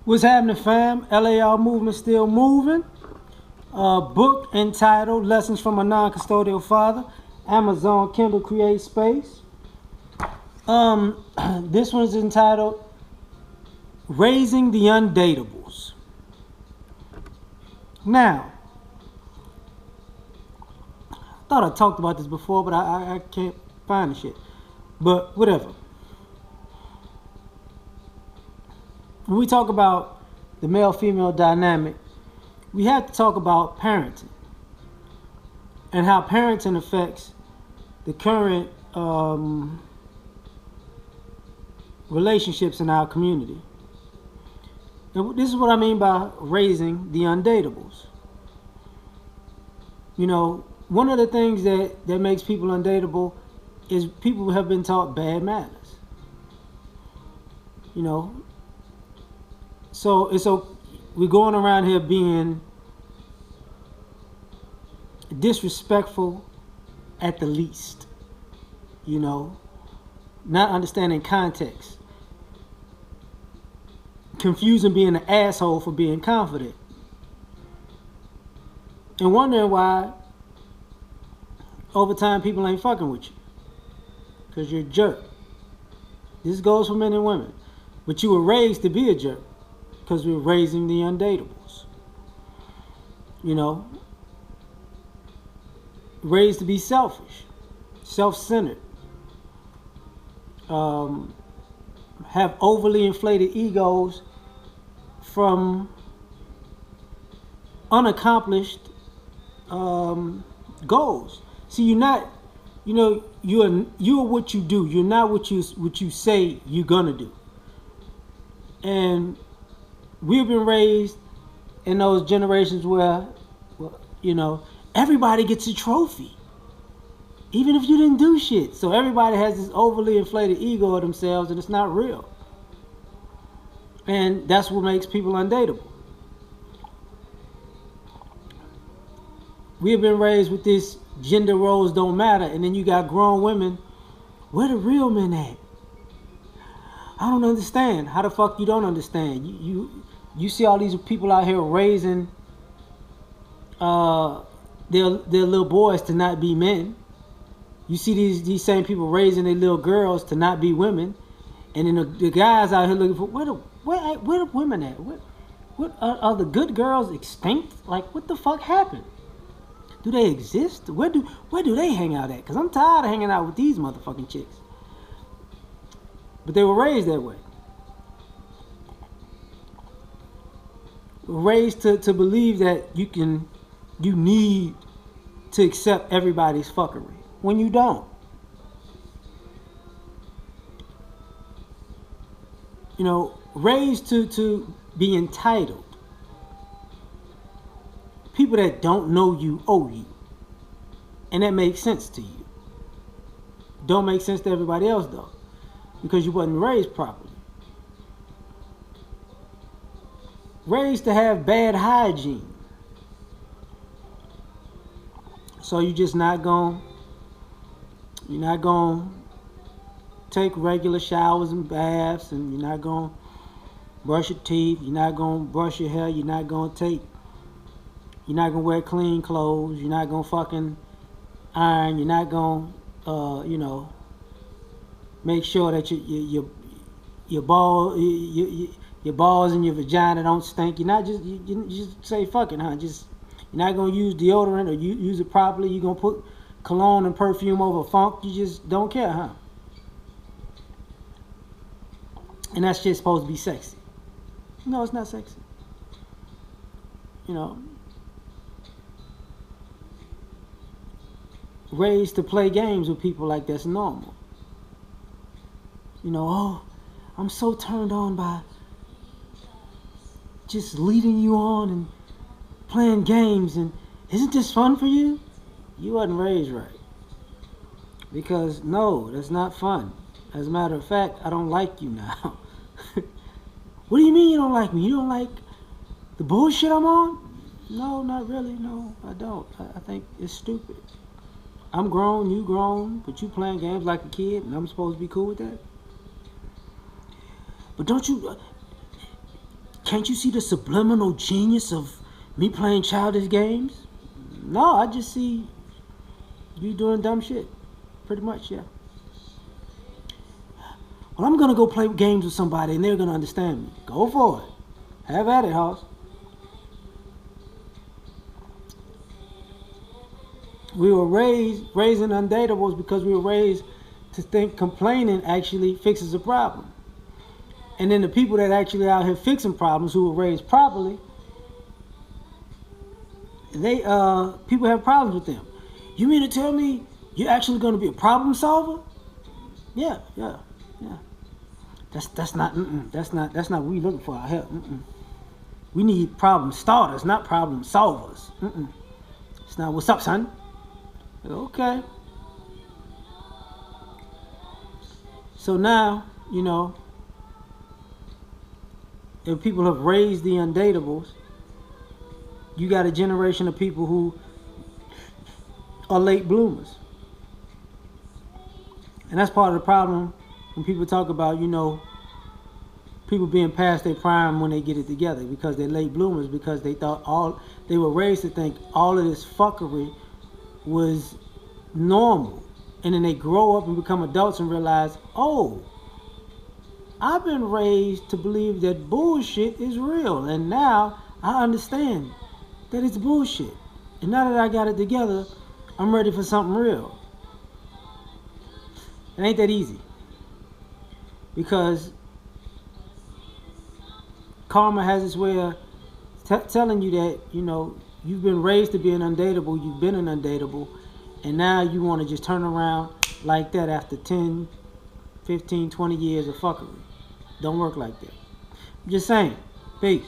What's happening, fam? L.A.R. movement still moving. Book entitled Lessons from a Non-Custodial Father. Amazon Kindle Create Space. This one's entitled Raising the Undateables. Now, I thought I talked about this before, but I can't find the shit. But whatever. When we talk about the male-female dynamic, we have to talk about parenting and how parenting affects the current relationships in our community. And this is what I mean by raising the undateables. You know, one of the things that makes people undateable is people have been taught bad manners. You know, so we're going around here being disrespectful at the least, you know, not understanding context, confusing being an asshole for being confident, and wondering why over time people ain't fucking with you because you're a jerk. This goes for men and women, but you were raised to be a jerk because we're raising the undateables, you know, raised to be selfish, self-centered, have overly inflated egos from unaccomplished goals. See, you're not, you know, you're what you do. You're not what you say you're gonna do. And we've been raised in those generations where, you know, everybody gets a trophy, even if you didn't do shit. So everybody has this overly inflated ego of themselves, and it's not real. And that's what makes people undateable. We have been raised with this gender roles don't matter, and then you got grown women. Where the real men at? I don't understand. How the fuck you don't understand? You see all these people out here raising their little boys to not be men. You see these same people raising their little girls to not be women, and then the guys out here looking for where the women at? What are the good girls extinct? Like, what the fuck happened? Do they exist? Where do they hang out at? Because I'm tired of hanging out with these motherfucking chicks. But they were raised that way. Raised to believe that you need to accept everybody's fuckery when you don't. You know, raised to be entitled. People that don't know you owe you. And that makes sense to you. Don't make sense to everybody else though, because you wasn't raised properly. Raised to have bad hygiene. So you're not gonna take regular showers and baths, and you're not gonna brush your teeth, you're not gonna brush your hair, you're not gonna wear clean clothes, you're not gonna fucking iron, you're not gonna you know, make sure that your balls in your vagina don't stink. You're not you just say fuck it, huh? You're not gonna use deodorant or use it properly. You're gonna put cologne and perfume over funk. You just don't care, huh? And that shit's supposed to be sexy. No, it's not sexy. You know, raised to play games with people like that's normal. You know, oh, I'm so turned on by just leading you on and playing games, and isn't this fun for you? You wasn't raised right. Because no, that's not fun. As a matter of fact, I don't like you now. What do you mean you don't like me? You don't like the bullshit I'm on? No, not really. No, I don't. I think it's stupid. I'm grown, you grown, but you playing games like a kid, and I'm supposed to be cool with that? But don't you... Can't you see the subliminal genius of me playing childish games? No, I just see you doing dumb shit. Pretty much, yeah. Well, I'm gonna go play games with somebody and they're gonna understand me. Go for it. Have at it, Hoss. We were raising undateables because we were raised to think complaining actually fixes a problem. And then the people that actually out here fixing problems, who were raised properly, they people have problems with them. You mean to tell me you're actually going to be a problem solver? Yeah. That's not what we looking for out here. We need problem starters, not problem solvers. It's not what's up, son. Okay. So now, you know, if people have raised the undateables, you got a generation of people who are late bloomers. And that's part of the problem when people talk about, you know, people being past their prime when they get it together, because they're late bloomers, because they were raised to think all of this fuckery was normal. And then they grow up and become adults and realize, oh, I've been raised to believe that bullshit is real, and now I understand that it's bullshit. And now that I got it together, I'm ready for something real. It ain't that easy, because karma has its way of telling you that, you know, you've been raised to be an undateable, you've been an undateable, and now you want to just turn around like that after 10, 15, 20 years of fuckery. Don't work like that. I'm just saying. Peace.